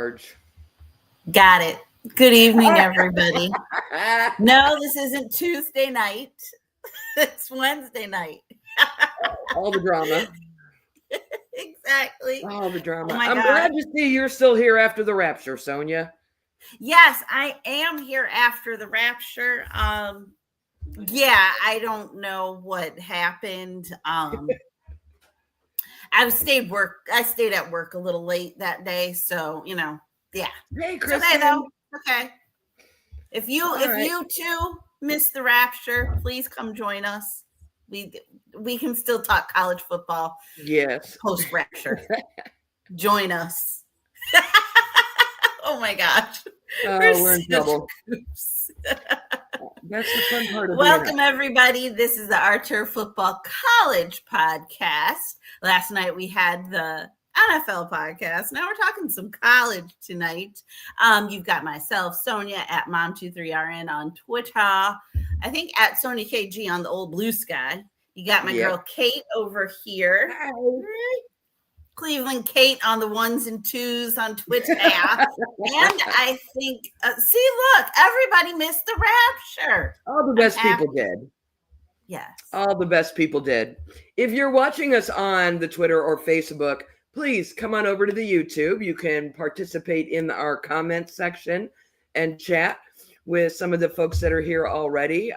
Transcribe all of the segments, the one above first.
Marge. Got it. Good evening, everybody. No, this isn't Tuesday night. It's Wednesday night. All the drama. Exactly. All the drama. Oh my I'm God. glad to see you're still here after the rapture, Sonia. Yes, I am here after the rapture. Yeah, I don't know what happened. I stayed at work a little late that day, so yeah. Hey, It's okay Kristen. though. Okay. If you right. you too missed the rapture, please come join us. We can still talk college football. Yes. Post rapture. Join us. Oh my gosh. We're in trouble. That's the fun part of Welcome, everybody. This is the Archer Football College podcast. Last night we had the NFL podcast. Now we're talking some college tonight. You've got myself, Sonia, at Mom23RN on Twitter. I think at Sonia KG on the old blue sky. You got my girl Kate over here. Hi. Cleveland Kate on the ones and twos on Twitter. And I think, see, look, everybody missed the rapture. All the best people did. Yes. All the best people did. If you're watching us on the Twitter or Facebook, please come on over to the YouTube. You can participate in our comment section and chat with some of the folks that are here already.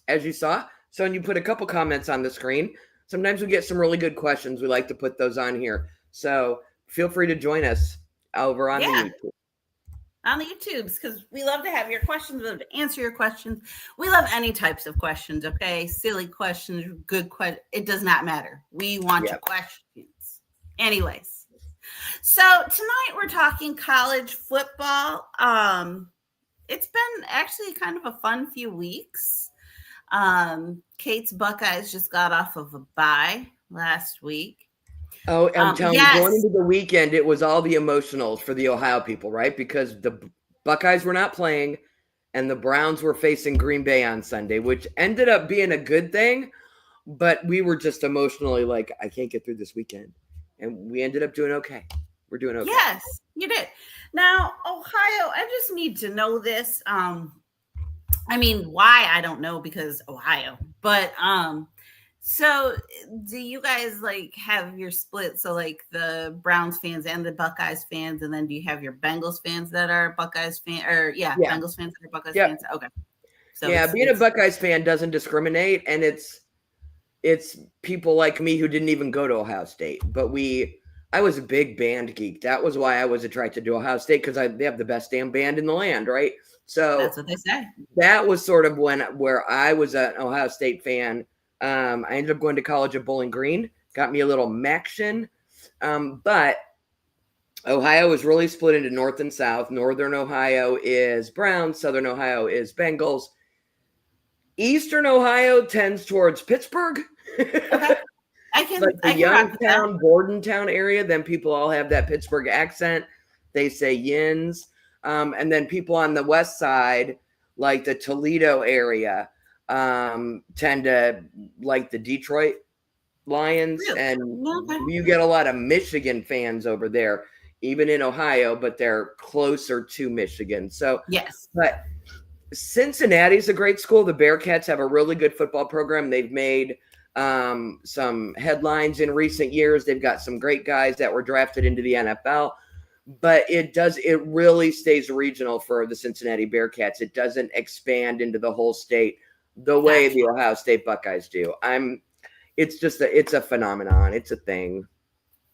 As you saw, Sonia put a couple comments on the screen. Sometimes we get some really good questions. We like to put those on here. So feel free to join us over on the YouTube. On the YouTubes, because we love to have your questions. We love to answer your questions. We love any types of questions, okay? Silly questions, good questions. It does not matter. We want your questions. Anyways, so tonight we're talking college football. It's been actually kind of a fun few weeks. Kate's Buckeyes just got off of a bye last week. Oh, I'm telling you, going into the weekend, it was all the emotionals for the Ohio people, right? Because the Buckeyes were not playing and the Browns were facing Green Bay on Sunday, which ended up being a good thing. But we were just emotionally like, I can't get through this weekend. And we ended up doing okay. We're doing okay. Yes, you did. Now, Ohio, I just need to know this. I mean, why? I don't know, because Ohio. But so do you guys like have your split? So like the Browns fans and the Buckeyes fans, and then do you have your Bengals fans that are Buckeyes fans, or Bengals fans that are Buckeyes fans? Okay. So being a Buckeyes fan doesn't discriminate, and it's people like me who didn't even go to Ohio State. But I was a big band geek. That was why I was attracted to Ohio State, because they have the best damn band in the land, right? So that's what they say. That was sort of where I was an Ohio State fan. I ended up going to college at Bowling Green, got me a little Maction. But Ohio is really split into North and South. Northern Ohio is Browns. Southern Ohio is Bengals. Eastern Ohio tends towards Pittsburgh. Okay. Like the Youngstown, Bordentown area, then people all have that Pittsburgh accent. They say yins. And then people on the west side, like the Toledo area, tend to like the Detroit Lions. Really? And you get a lot of Michigan fans over there, even in Ohio, but they're closer to Michigan. So, yes. But Cincinnati's a great school. The Bearcats have a really good football program. They've made some headlines in recent years. They've got some great guys that were drafted into the NFL. But it really stays regional for the Cincinnati Bearcats. It doesn't expand into the whole state the way the Ohio State Buckeyes do. It's a phenomenon. It's a thing.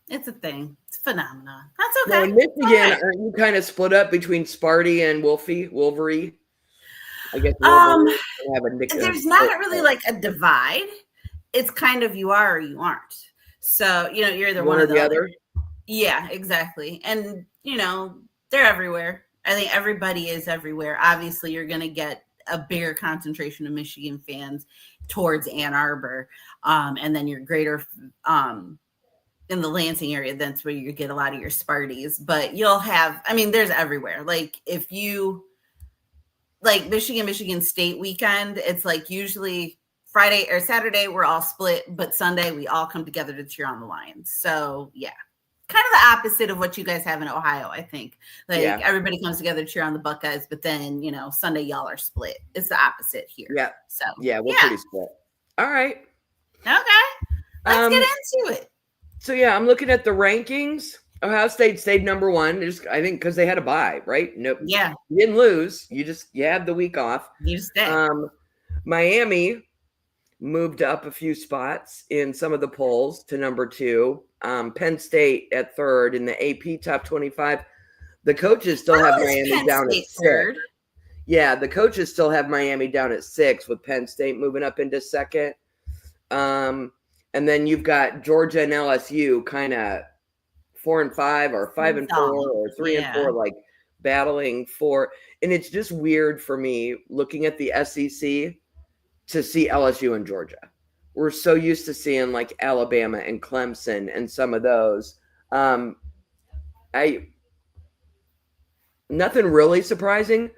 It's a thing. It's a phenomenon. That's okay. Now in Michigan, aren't you kind of split up between Sparty and Wolverine? I guess have a nickname. There's not really like a divide. It's kind of you are or you aren't. So, you're either one or the other. Yeah, exactly. And, they're everywhere. I think everybody is everywhere. Obviously, you're going to get a bigger concentration of Michigan fans towards Ann Arbor. And then your greater in the Lansing area, that's where you get a lot of your Sparties. But you'll have, there's everywhere. Like if you, like Michigan State weekend, it's like usually Friday or Saturday, we're all split. But Sunday, we all come together to cheer on the Lions. So, yeah. kind of the opposite of what you guys have in Ohio, I think. Like everybody comes together to cheer on the Buckeyes, but then, Sunday y'all are split. It's the opposite here. Yeah. So we're pretty split. All right. Okay. Let's get into it. So I'm looking at the rankings. Ohio State stayed number one. I think because they had a bye, right? Nope. Yeah. You didn't lose. You had the week off. You just stayed. Miami moved up a few spots in some of the polls to number 2. Penn State at 3rd in the AP top 25. The coaches still have Miami Penn down State at 3rd. Yeah, the coaches still have Miami down at 6 with Penn State moving up into 2nd. And then you've got Georgia and LSU kind of 4 and 5 or 5 and 4 or 3 and 4, like battling for. And it's just weird for me looking at the SEC to see LSU and Georgia. We're so used to seeing like Alabama and Clemson and some of those. Nothing really surprising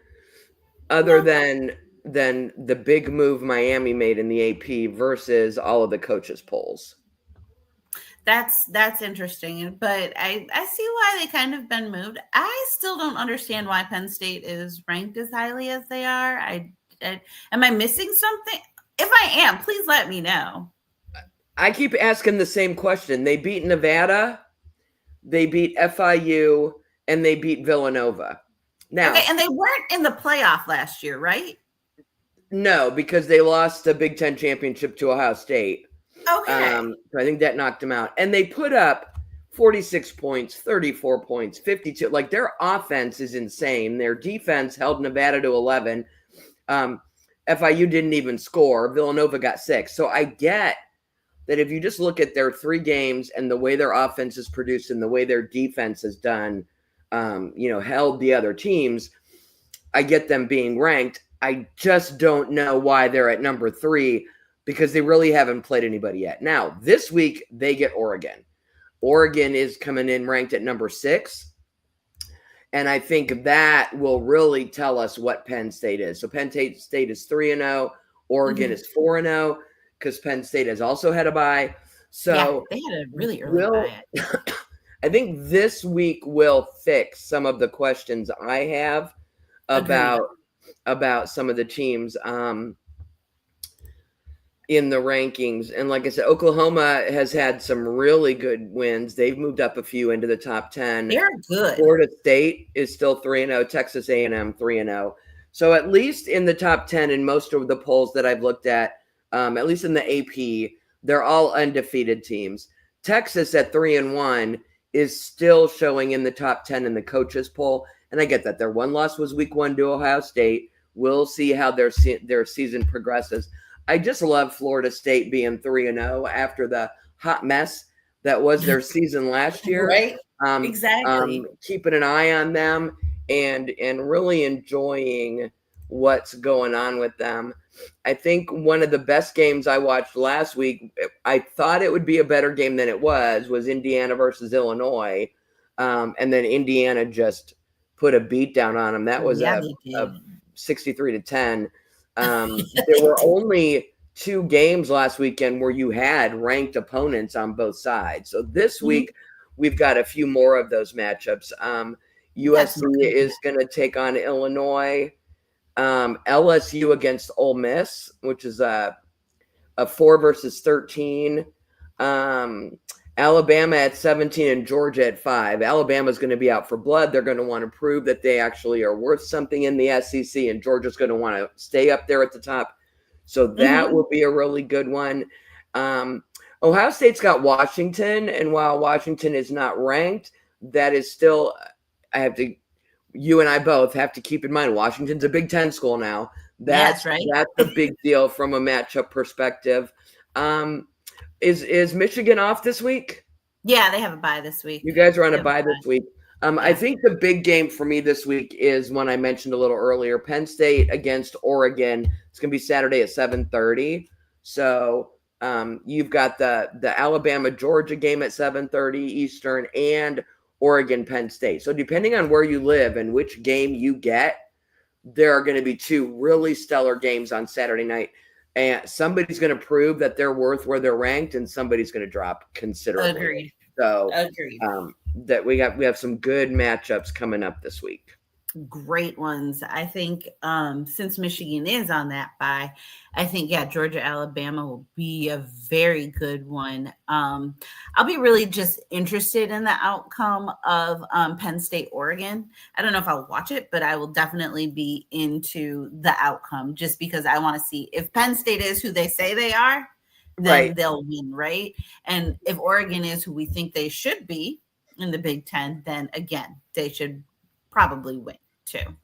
other than the big move Miami made in the AP versus all of the coaches' polls. That's interesting, but I see why they kind of been moved. I still don't understand why Penn State is ranked as highly as they are. Am I missing something? If I am, please let me know. I keep asking the same question. They beat Nevada, they beat FIU, and they beat Villanova. Now, okay, and they weren't in the playoff last year, right? No, because they lost the Big Ten championship to Ohio State. Okay. So I think that knocked them out. And they put up 46 points, 34 points, 52. Like, their offense is insane. Their defense held Nevada to 11. FIU didn't even score. Villanova got 6. So I get that if you just look at their 3 games and the way their offense is produced and the way their defense has done, held the other teams, I get them being ranked. I just don't know why they're at number 3 because they really haven't played anybody yet. Now, this week, they get Oregon. Oregon is coming in ranked at number 6. And I think that will really tell us what Penn State is. So Penn State is 3-0. Oregon is 4-0 because Penn State has also had a bye. So they had a really early bye. I think this week will fix some of the questions I have about some of the teams in the rankings. And like I said, Oklahoma has had some really good wins. They've moved up a few into the top 10. They're good. Florida State is still 3-0. Texas A&M 3-0. So at least in the top 10 in most of the polls that I've looked at least in the AP, they're all undefeated teams. Texas at 3-1 is still showing in the top 10 in the coaches poll. And I get that their one loss was week 1 to Ohio State. We'll see how their season progresses. I just love Florida State being 3-0 after the hot mess that was their season last year. Right. Exactly. Keeping an eye on them and really enjoying what's going on with them. I think one of the best games I watched last week, I thought it would be a better game than it was Indiana versus Illinois. And then Indiana just put a beat down on them. That was a 63-10. There were only 2 games last weekend where you had ranked opponents on both sides. So this week we've got a few more of those matchups. USC is going to take on Illinois. LSU against Ole Miss, which is a 4 versus 13. Alabama at 17 and Georgia at 5. Alabama's going to be out for blood. They're going to want to prove that they actually are worth something in the SEC, and Georgia's going to want to stay up there at the top. So that will be a really good one. Ohio State's got Washington, and while Washington is not ranked, that is still, you and I both have to keep in mind, Washington's a Big Ten school now. That's right. That's a big deal from a matchup perspective. Is Michigan off this week? Yeah, they have a bye this week. You guys are on a bye this week. I think the big game for me this week is one I mentioned a little earlier, Penn State against Oregon. It's going to be Saturday at 7:30. So you've got the Alabama-Georgia game at 7:30 Eastern and Oregon-Penn State. So depending on where you live and which game you get, there are going to be 2 really stellar games on Saturday night. And somebody's going to prove that they're worth where they're ranked, and somebody's going to drop considerably. Agreed. So, agreed. that we have some good matchups coming up this week. Great ones. I think since Michigan is on that bye, I think, Georgia, Alabama will be a very good one. I'll be really just interested in the outcome of Penn State, Oregon. I don't know if I'll watch it, but I will definitely be into the outcome just because I want to see if Penn State is who they say they are, then they'll win, right? And if Oregon is who we think they should be in the Big Ten, then again, they should probably win too.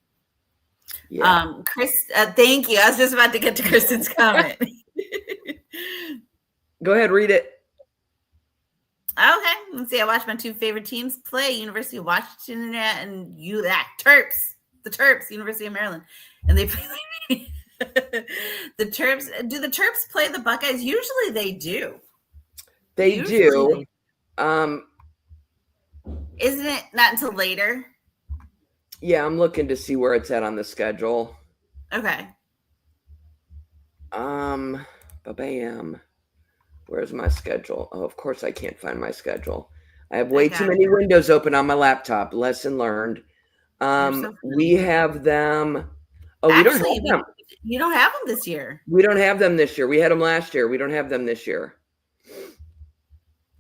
Yeah. Chris, thank you. I was just about to get to Kristen's comment. Go ahead, read it. Okay, let's see. I watched my two favorite teams play: University of Washington and Terps. The Terps, University of Maryland, and they play the Terps. Do the Terps play the Buckeyes? Usually, they do. They do. Isn't it not until later? Yeah, I'm looking to see where it's at on the schedule. Okay. Bam. Where's my schedule? Oh, of course I can't find my schedule. I have way too many windows open on my laptop. Lesson learned. We have them. Oh, actually, we don't have them. You don't have them this year. We don't have them this year. We had them last year. We don't have them this year.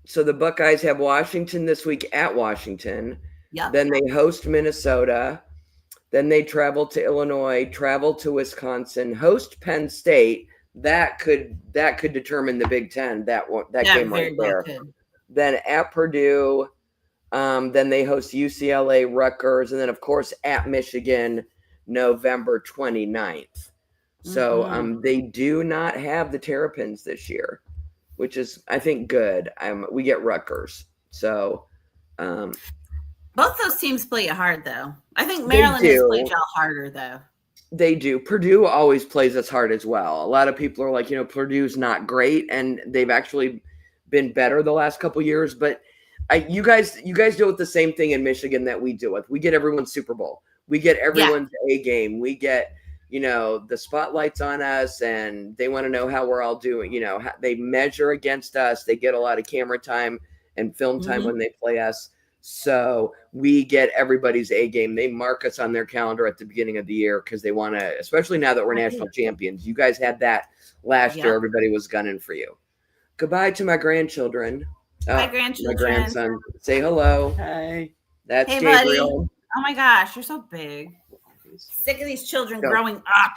So the Buckeyes have Washington this week at Washington. Yep. Then they host Minnesota. Then they travel to Illinois, travel to Wisconsin, host Penn State. That could determine the Big Ten. That game right there. Then at Purdue, then they host UCLA, Rutgers, and then of course at Michigan, November 29th. So they do not have the Terrapins this year, which is I think good. We get Rutgers. So. Both those teams play you hard, though. I think Maryland has played y'all harder, though. They do. Purdue always plays us hard as well. A lot of people are like, Purdue's not great, and they've actually been better the last couple years. But you guys deal with the same thing in Michigan that we deal with. We get everyone's Super Bowl. We get everyone's A game. We get, the spotlights on us, and they want to know how we're all doing. They measure against us. They get a lot of camera time and film time when they play us. So we get everybody's A game. They mark us on their calendar at the beginning of the year because they want to, especially now that we're national champions. You guys had that last year. Everybody was gunning for you. Goodbye to my grandchildren. My grandchildren. My grandson. Say hello. Hi. That's hey, Gabriel. Buddy. Oh my gosh, you're so big. Sick of these children growing up.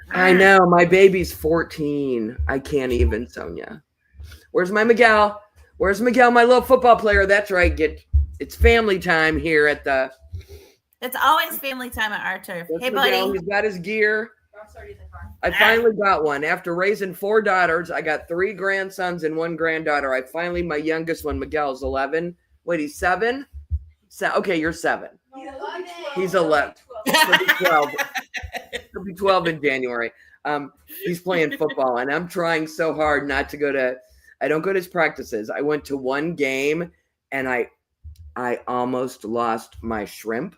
I know. My baby's 14. I can't even, Sonia. Where's my Miguel? Where's Miguel, my little football player? That's right. It's family time here at the. It's always family time at our turf. Hey, Miguel, buddy. He's got his gear. I finally got one. After raising 4 daughters, I got 3 grandsons and 1 granddaughter. My youngest one, Miguel, is 11. Wait, he's 7? Okay, you're 7. He's 11. He'll be 12. He'll be 12 in January. He's playing football, and I'm trying so hard not to go to. I don't go to his practices. I went to one game, and I almost lost my shrimp.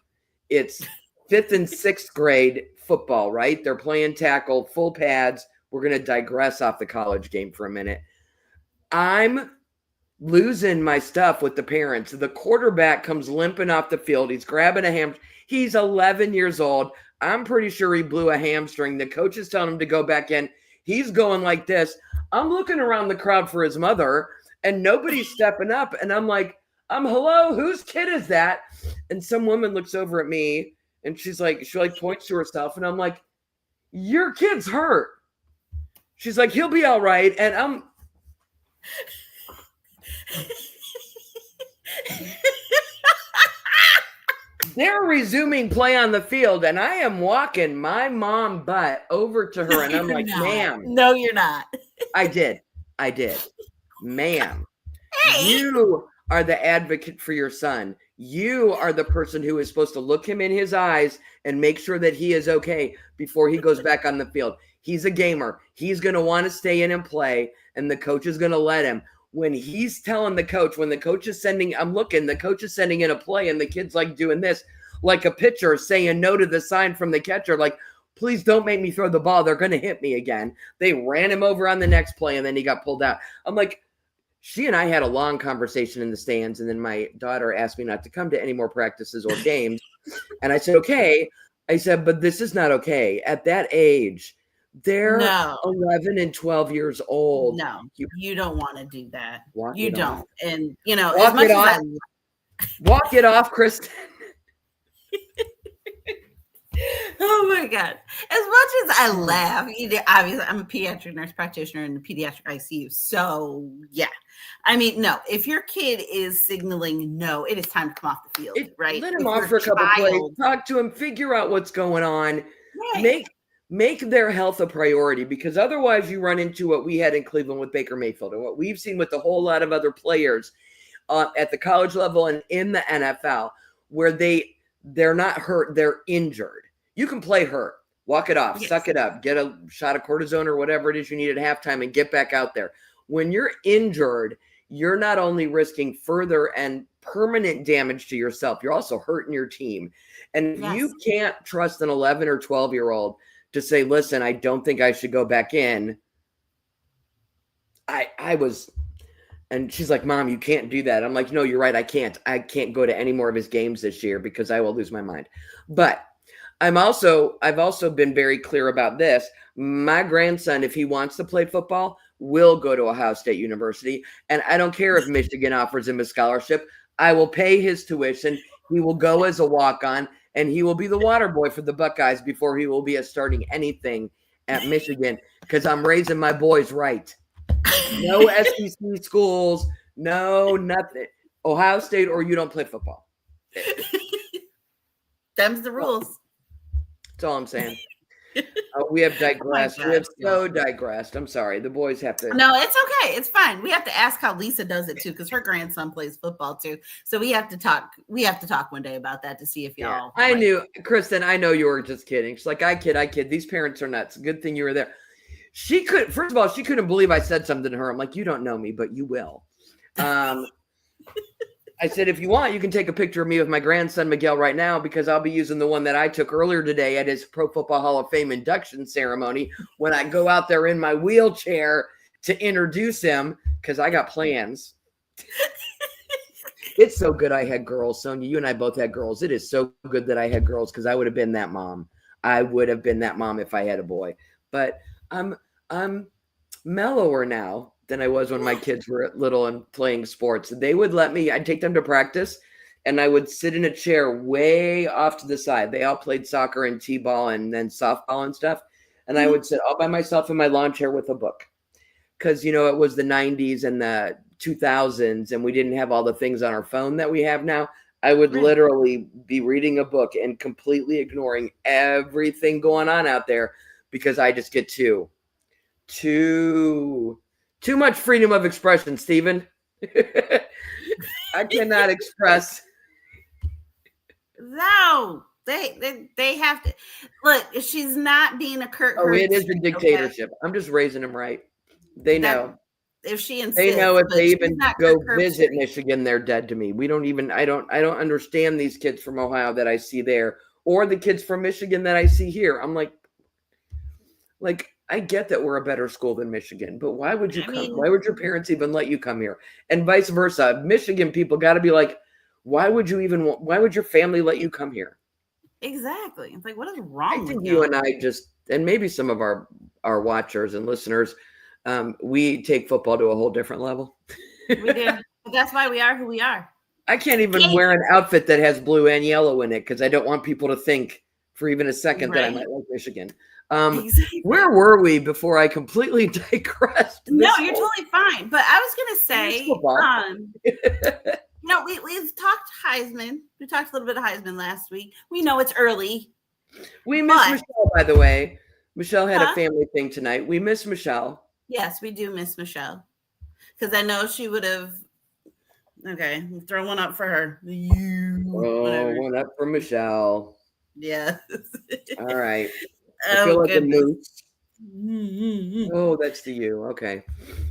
It's 5th and 6th grade football, right? They're playing tackle, full pads. We're going to digress off the college game for a minute. I'm losing my stuff with the parents. The quarterback comes limping off the field. He's grabbing a hamstring. He's 11 years old. I'm pretty sure he blew a hamstring. The coach is telling him to go back in. He's going like this. I'm looking around the crowd for his mother, and nobody's stepping up. And I'm like, hello, whose kid is that? And some woman looks over at me, and she points to herself, and I'm like, your kid's hurt. She's like, he'll be all right. And I'm they're resuming play on the field, and I am walking my mom butt over to her, and I'm like, ma'am. No, you're not. I did. Ma'am. Hey. You are the advocate for your son. You are the person who is supposed to look him in his eyes and make sure that he is okay before he goes back on the field. He's a gamer. He's going to want to stay in and play, and the coach is going to let him. When he's telling the coach, when the coach is sending, the coach is sending in a play, and the kid's like doing this, like a pitcher saying no to the sign from the catcher, like, please don't make me throw the ball. They're going to hit me again. They ran him over on the next play, and then he got pulled out. I'm like, she and I had a long conversation in the stands, and then my daughter asked me not to come to any more practices or games. And I said, okay. I said, but this is not okay. At that age, they're 11 and 12 years old. No, you don't want to do that. You don't. Off. And, as much as walk it off, Kristen. Oh my God. As much as I laugh, obviously I'm a pediatric nurse practitioner in the pediatric ICU. So yeah. I mean, no, if your kid is signaling no, it is time to come off the field, right? Let him off for a couple plays, talk to him, figure out what's going on. Right. Make their health a priority, because otherwise you run into what we had in Cleveland with Baker Mayfield and what we've seen with a whole lot of other players at the college level and in the NFL, where they're not hurt, they're injured. You can play hurt, walk it off, suck it up, get a shot of cortisone or whatever it is you need at halftime and get back out there. When you're injured, you're not only risking further and permanent damage to yourself, you're also hurting your team. And you can't trust an 11 or 12-year-old to say, listen, I don't think I should go back in. And she's like, Mom, you can't do that. I'm like, no, you're right. I can't go to any more of his games this year because I will lose my mind. But I've also been very clear about this. My grandson, if he wants to play football, will go to Ohio State University. And I don't care if Michigan offers him a scholarship. I will pay his tuition. He will go as a walk-on, and he will be the water boy for the Buckeyes before he will be starting anything at Michigan, because I'm raising my boys right. No SEC schools, no nothing. Ohio State or you don't play football. Them's the rules. That's all I'm saying. We have digressed. We have so digressed. I'm sorry. The boys have to. No, it's okay. It's fine. We have to ask how Lisa does it too, because her grandson plays football too. So we have to talk. We have to talk one day about that to see if y'all. I knew, Kristen. I know you were just kidding. She's like, I kid. These parents are nuts. Good thing you were there. First of all, she couldn't believe I said something to her. I'm like, you don't know me, but you will. I said, if you want, you can take a picture of me with my grandson, Miguel, right now, because I'll be using the one that I took earlier today at his Pro Football Hall of Fame induction ceremony when I go out there in my wheelchair to introduce him, because I got plans. It's so good I had girls, Sonia. You and I both had girls. It is so good that I had girls, because I would have been that mom. I would have been that mom if I had a boy. But I'm mellower now than I was when my kids were little and playing sports. They would let me, I'd take them to practice and I would sit in a chair way off to the side. They all played soccer and t-ball and then softball and stuff. And I would sit all by myself in my lawn chair with a book. Because, it was the 90s and the 2000s and we didn't have all the things on our phone that we have now. I would literally be reading a book and completely ignoring everything going on out there, because I just get too much freedom of expression, Stephen. I cannot express. No, they have to. Look, she's not being a Kurt. Oh, it is a dictatorship. Okay? I'm just raising them right. They know. If she insists, they know if they even go visit Michigan, they're dead to me. We don't even. I don't understand these kids from Ohio that I see there, or the kids from Michigan that I see here. I'm like. I get that we're a better school than Michigan, but why would you come? Why would your parents even let you come here? And vice versa. Michigan people got to be like, why would your family let you come here? Exactly. It's like, what is wrong with you? And I just, and maybe some of our watchers and listeners, we take football to a whole different level. We do. But that's why we are who we are. I can't even wear an outfit that has blue and yellow in it, because I don't want people to think for even a second that I might like Michigan. Exactly. Where were we before I completely digressed? No, you're totally fine. But I was going to say, we've talked Heisman. We talked a little bit of Heisman last week. We know it's early. We miss Michelle, by the way. Michelle had a family thing tonight. We miss Michelle. Yes, we do miss Michelle. Because I know she would have. Okay, throw one up for her. One up for Michelle. Yeah. All right. I feel like a moose. Oh, that's to you. Okay.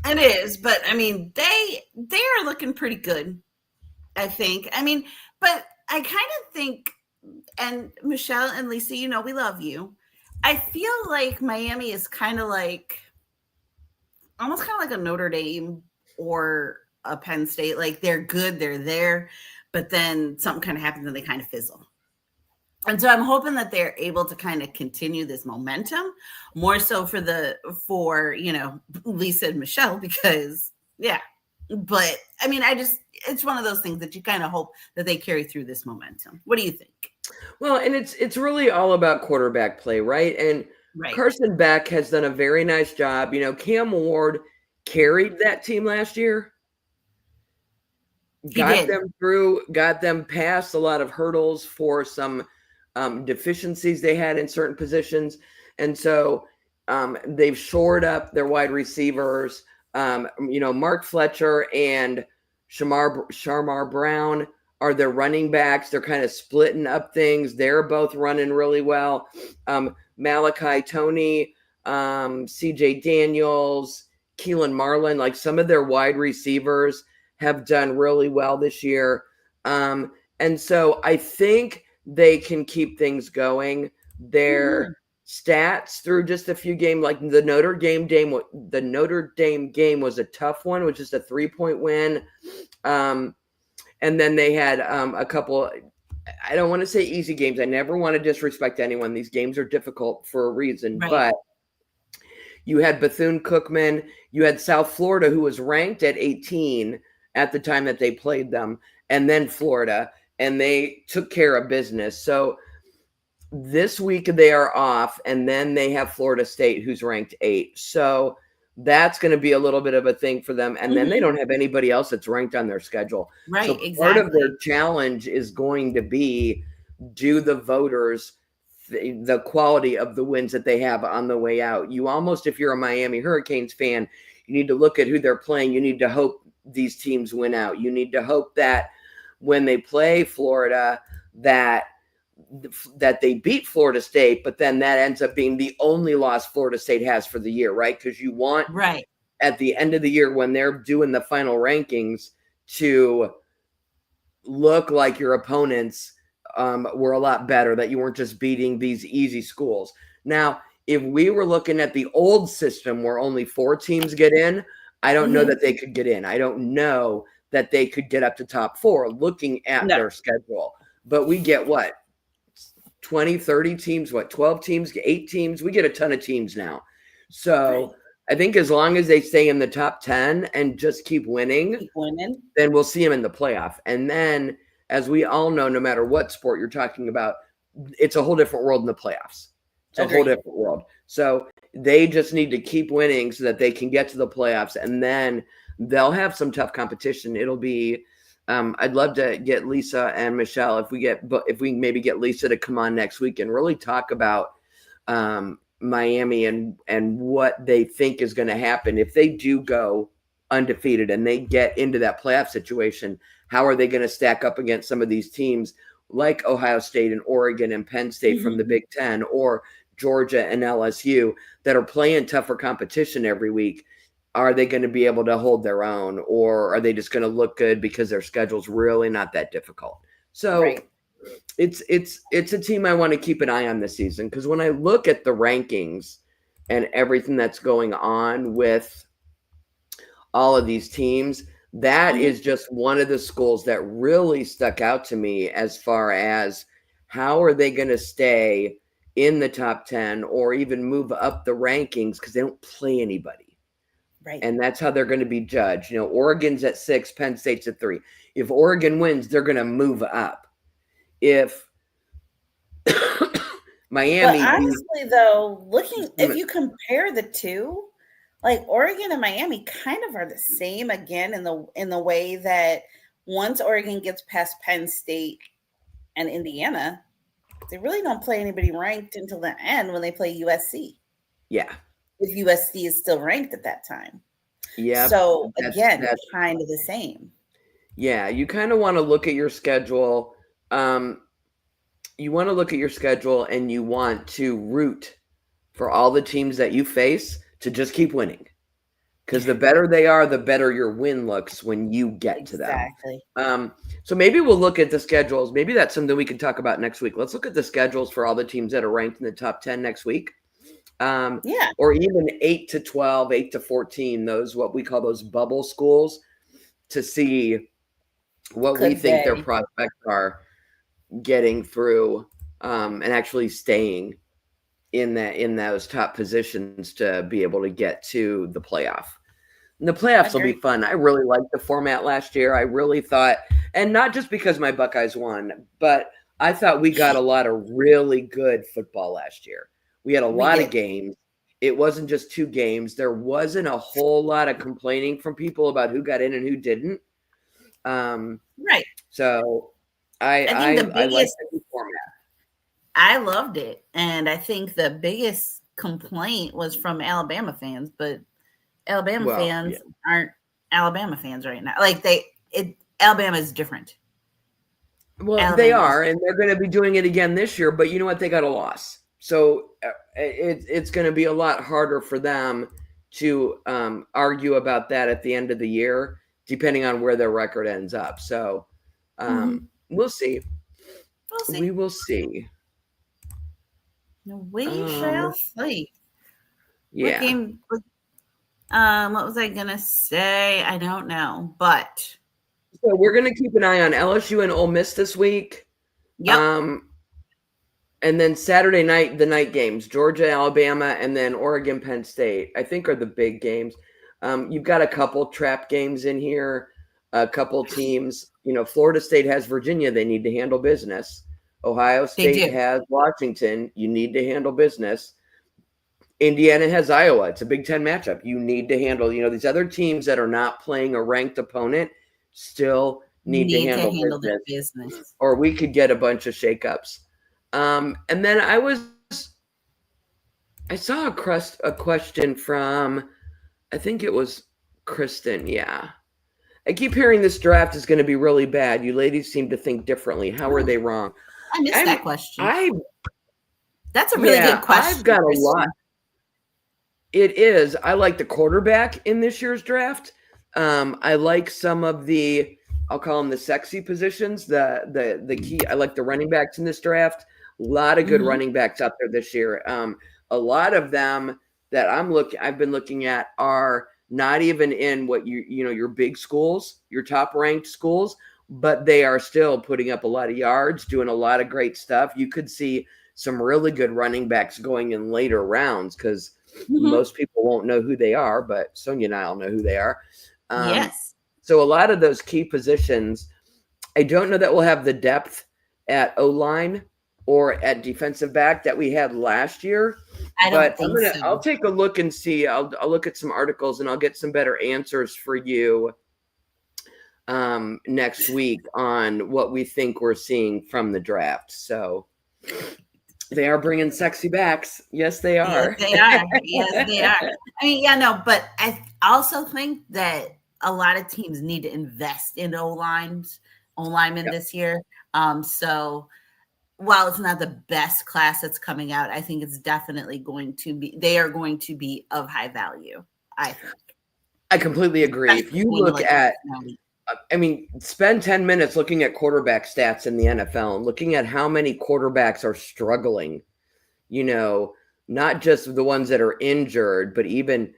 It is, but they are looking pretty good, I think. But I kind of think, and Michelle and Lisa, we love you. I feel like Miami is kind of like, almost kind of like a Notre Dame or a Penn State. Like they're good, they're there, but then something kind of happens and they kind of fizzle. And so I'm hoping that they're able to kind of continue this momentum more so for, you know, Lisa and Michelle, because but I mean, it's one of those things that you kind of hope that they carry through this momentum. What do you think? Well, and it's really all about quarterback play, right? And Carson Beck has done a very nice job. You know, Cam Ward carried that team last year. Got them past a lot of hurdles for some deficiencies they had in certain positions. And so they've shored up their wide receivers. You know, Mark Fletcher and Shamar Brown are their running backs. They're kind of splitting up things. They're both running really well. Malachi Toney, CJ Daniels, Keelan Marlin, like some of their wide receivers have done really well this year. And so I think they can keep things going. Their stats through just a few games, like the Notre Dame game was a tough one, which is a 3-point win. And then they had a couple, I don't want to say easy games. I never want to disrespect anyone. These games are difficult for a reason, but you had Bethune-Cookman, you had South Florida, who was ranked at 18 at the time that they played them, and then Florida, and they took care of business. So this week they are off, and then they have Florida State, who's ranked 8. So that's going to be a little bit of a thing for them. And then they don't have anybody else that's ranked on their schedule. Right, so exactly. Part of their challenge is going to be, do the voters the quality of the wins that they have on the way out? You almost, if you're a Miami Hurricanes fan, you need to look at who they're playing. You need to hope these teams win out. You need to hope that when they play Florida, that they beat Florida State, but then that ends up being the only loss Florida State has for the year, right? Because you want at the end of the year, when they're doing the final rankings, to look like your opponents were a lot better, that you weren't just beating these easy schools. Now, if we were looking at the old system where only 4 teams get in, I don't know that they could get in. I don't know that they could get up to top 4 looking at their schedule. But we get what? 20, 30 teams, 12 teams, 8 teams. We get a ton of teams now. So I think as long as they stay in the top 10 and just keep winning, then we'll see them in the playoff. And then, as we all know, no matter what sport you're talking about, it's a whole different world in the playoffs. It's a whole different world. So they just need to keep winning so that they can get to the playoffs, and then they'll have some tough competition. It'll be I'd love to get Lisa and Michelle, if we maybe get Lisa to come on next week and really talk about Miami and what they think is going to happen if they do go undefeated and they get into that playoff situation. How are they going to stack up against some of these teams like Ohio State and Oregon and Penn State from the Big Ten, or Georgia and LSU, that are playing tougher competition every week? Are they going to be able to hold their own, or are they just going to look good because their schedule's really not that difficult? So it's a team I want to keep an eye on this season, because when I look at the rankings and everything that's going on with all of these teams, that is just one of the schools that really stuck out to me as far as how are they going to stay in the top 10 or even move up the rankings, because they don't play anybody. Right. And that's how they're going to be judged. You know, Oregon's at 6, Penn State's at 3. If Oregon wins, they're going to move up. If Miami, but honestly, though, if you compare the two, like Oregon and Miami kind of are the same again in the way that once Oregon gets past Penn State and Indiana, they really don't play anybody ranked until the end when they play USC. Yeah. If USC is still ranked at that time. Yeah. So again, that's kind of the same. Yeah. You kind of want to look at your schedule. You want to look at your schedule and you want to root for all the teams that you face to just keep winning. Because the better they are, the better your win looks when you get to them. Exactly. So maybe we'll look at the schedules. Maybe that's something we can talk about next week. Let's look at the schedules for all the teams that are ranked in the top 10 next week. Or even 8 to 12, 8 to 14, those what we call those bubble schools, to see what we think their prospects are getting through and actually staying in those top positions to be able to get to the playoff. And the playoffs will be fun. I really liked the format last year. I really thought, and not just because my Buckeyes won, but I thought we got a lot of really good football last year. We had a lot of games. It wasn't just 2 games. There wasn't a whole lot of complaining from people about who got in and who didn't. Right. So I like the new format. I loved it. And I think the biggest complaint was from Alabama fans, but Alabama fans aren't Alabama fans right now. Like Alabama is different. Well, they are, and they're going to be doing it again this year, but you know what? They got a loss. So it's going to be a lot harder for them to argue about that at the end of the year, depending on where their record ends up. So we'll see. We will see. We shall see. Yeah. What game? What was I going to say? I don't know, but. So we're going to keep an eye on LSU and Ole Miss this week. Yep. And then Saturday night, the night games, Georgia, Alabama, and then Oregon, Penn State, I think are the big games. You've got a couple trap games in here, a couple teams. You know, Florida State has Virginia. They need to handle business. Ohio State has Washington. You need to handle business. Indiana has Iowa. It's a Big Ten matchup. You need to handle, these other teams that are not playing a ranked opponent still need to handle their business. Or we could get a bunch of shakeups. And then I saw a question from, I think it was Kristen. Yeah. I keep hearing this draft is going to be really bad. You ladies seem to think differently. How are they wrong? I missed that question. That's a really good question. I've got a lot. It is. I like the quarterback in this year's draft. I like some of the, I'll call them the sexy positions, the key. I like the running backs in this draft. A lot of good running backs out there this year. A lot of them that I've been looking at are not even in what your big schools, your top ranked schools, but they are still putting up a lot of yards, doing a lot of great stuff. You could see some really good running backs going in later rounds because most people won't know who they are, but Sonia and I'll know who they are. Yes. So a lot of those key positions, I don't know that we'll have the depth at O-line or at defensive back that we had last year. I'll take a look and see. I'll look at some articles and I'll get some better answers for you next week on what we think we're seeing from the draft. So they are bringing sexy backs. Yes, they are. Yes, they are. Yes, they are. I mean, but I also think that a lot of teams need to invest in O-linemen this year. So while it's not the best class that's coming out, I think it's definitely they are going to be of high value, I think. I completely agree. If you look at, spend 10 minutes looking at quarterback stats in the NFL and looking at how many quarterbacks are struggling, not just the ones that are injured, but even,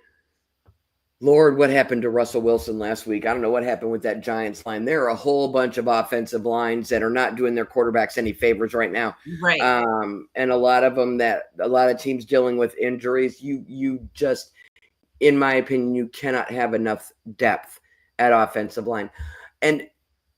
Lord, what happened to Russell Wilson last week? I don't know what happened with that Giants line. There are a whole bunch of offensive lines that are not doing their quarterbacks any favors right now. Right. And a lot of teams dealing with injuries. You just, in my opinion, you cannot have enough depth at offensive line. And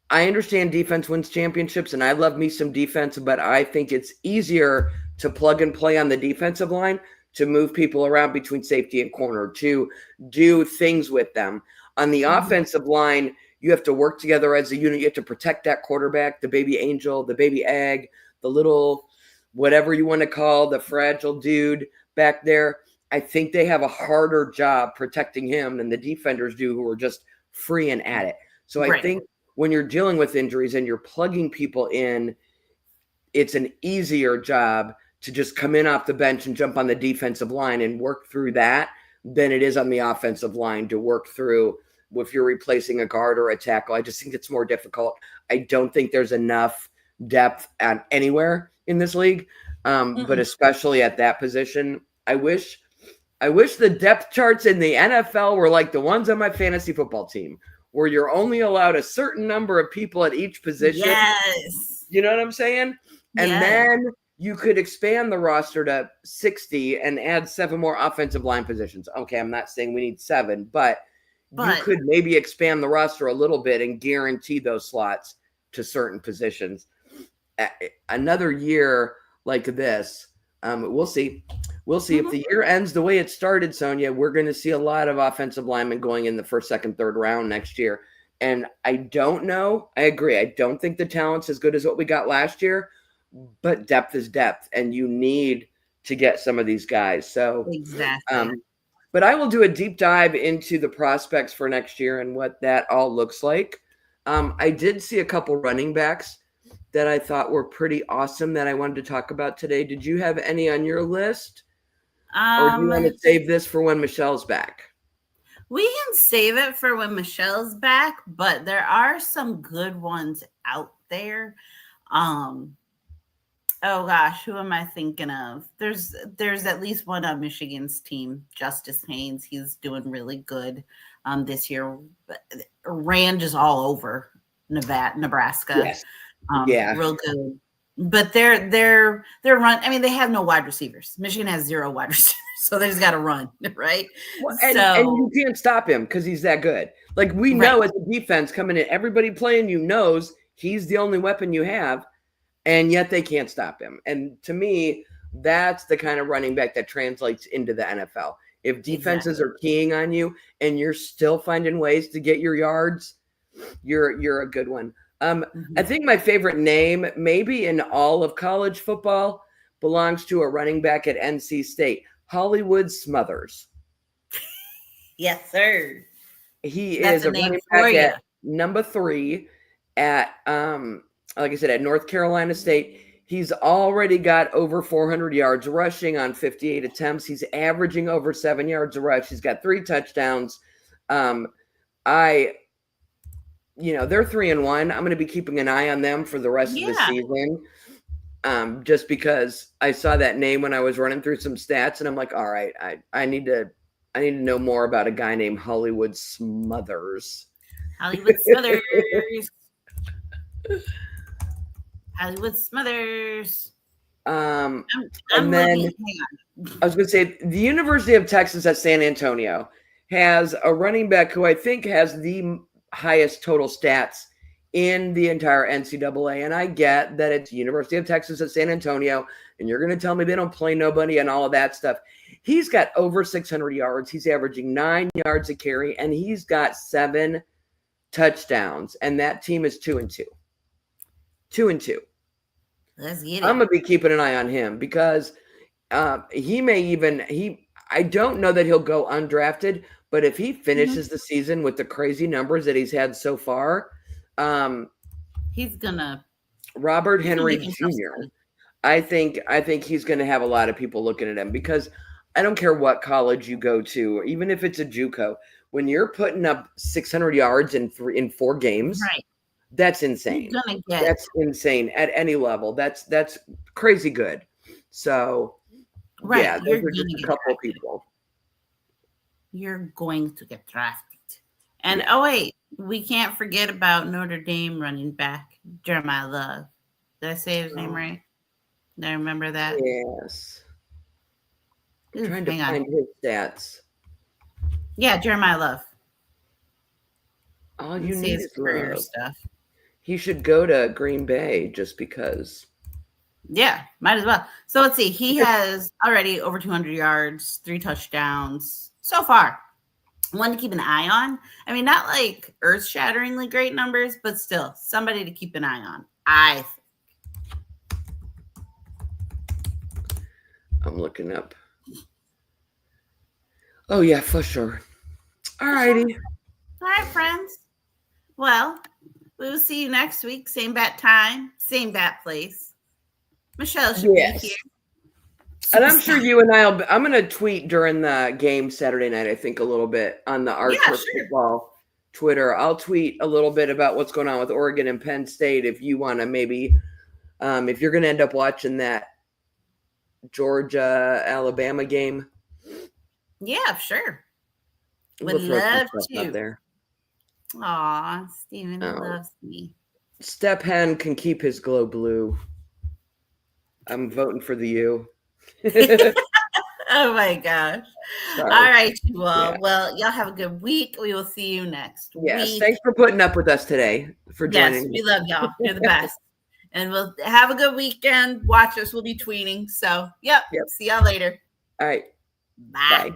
I understand defense wins championships, and I love me some defense, but I think it's easier to plug and play on the defensive line, to move people around between safety and corner, to do things with them. On the offensive line, you have to work together as a unit. You have to protect that quarterback, the baby angel, the baby egg, the little whatever you want to call the fragile dude back there. I think they have a harder job protecting him than the defenders do, who are just free and at it. So I think when you're dealing with injuries and you're plugging people in, it's an easier job to just come in off the bench and jump on the defensive line and work through that than it is on the offensive line to work through if you're replacing a guard or a tackle. I just think it's more difficult. I don't think there's enough depth at anywhere in this league, but especially at that position, I wish the depth charts in the NFL were like the ones on my fantasy football team, where you're only allowed a certain number of people at each position. Yes. You know what I'm saying? And then you could expand the roster to 60 and add 7 more offensive line positions. Okay, I'm not saying we need 7, but you could maybe expand the roster a little bit and guarantee those slots to certain positions. Another year like this, we'll see. We'll see if the year ends the way it started, Sonia. We're going to see a lot of offensive linemen going in the first, second, third round next year. And I don't know. I agree. I don't think the talent's as good as what we got last year, but depth is depth, and you need to get some of these guys. So exactly. But I will do a deep dive into the prospects for next year and what that all looks like. I did see a couple running backs that I thought were pretty awesome that I wanted to talk about today. Did you have any on your list? Or do you want to save this for when Michelle's back? We can save it for when Michelle's back, but there are some good ones out there. Oh gosh, who am I thinking of? There's at least one on Michigan's team, Justice Haynes. He's doing really good this year. Ran just all over Nebraska. Yes. Yeah. Real good. But they're run. I mean, they have no wide receivers. Michigan has 0 wide receivers, so they just got to run, right? Well, and you can't stop him because he's that good. Like we know as a defense coming in, everybody playing you knows he's the only weapon you have, and yet they can't stop him. And to me, that's the kind of running back that translates into the NFL. If defenses are keying on you and you're still finding ways to get your yards, you're a good one. I think my favorite name, maybe in all of college football, belongs to a running back at NC State, Hollywood Smothers. Yes, sir. He is a running back at number 3 at, like I said, at North Carolina State. He's already got over 400 yards rushing on 58 attempts. He's averaging over 7 yards a rush. He's got 3 touchdowns. They're 3-1. I'm going to be keeping an eye on them for the rest of the season. Just because I saw that name when I was running through some stats, and I'm like, all right, I need to know more about a guy named Hollywood Smothers. Hollywood Smothers. Hollywood Smothers. And then I was going to say the University of Texas at San Antonio has a running back who I think has the highest total stats in the entire NCAA. And I get that it's University of Texas at San Antonio, and you're going to tell me they don't play nobody and all of that stuff. He's got over 600 yards. He's averaging 9 yards a carry, and he's got 7 touchdowns. And that team is 2-2. 2-2. Let's get it. I'm going to be keeping an eye on him because he may even I don't know that he'll go undrafted, but if he finishes the season with the crazy numbers that he's had so far, he's gonna Robert Henry Jr. I think he's gonna have a lot of people looking at him because I don't care what college you go to, even if it's a JUCO, when you're putting up 600 yards in 4 games, right? That's insane. That's insane at any level. That's crazy good. So, yeah, those are just a couple of people. You're going to get drafted. And we can't forget about Notre Dame running back Jeremiah Love. Did I say his name right? Did I remember that? Yes. I'm trying to find his stats. Yeah, Jeremiah Love. All you need is career stuff. He should go to Green Bay just because. Yeah, might as well. So let's see. He has already over 200 yards, 3 touchdowns so far. One to keep an eye on. I mean, not like earth-shatteringly great numbers, but still somebody to keep an eye on, I think. I'm looking up. Oh, yeah, for sure. All righty. All right, friends. Well, we will see you next week. Same bat time, same bat place. Michelle should be here. And I'm sure you and I'm going to tweet during the game Saturday night, I think, a little bit on the Art Football Twitter. I'll tweet a little bit about what's going on with Oregon and Penn State if you want to maybe, if you're going to end up watching that Georgia Alabama game. Yeah, sure. Would love to. Out there. Aw, Steven, he loves me. Step Hen can keep his glow blue. I'm voting for the U. Oh my gosh. Sorry. All right, you all. Yeah. Well, y'all have a good week. We will see you next week. Thanks for putting up with us today, for joining. Yes, we love y'all. You're the best. And we'll have a good weekend. Watch us. We'll be tweeting. So, yep. See y'all later. All right. Bye.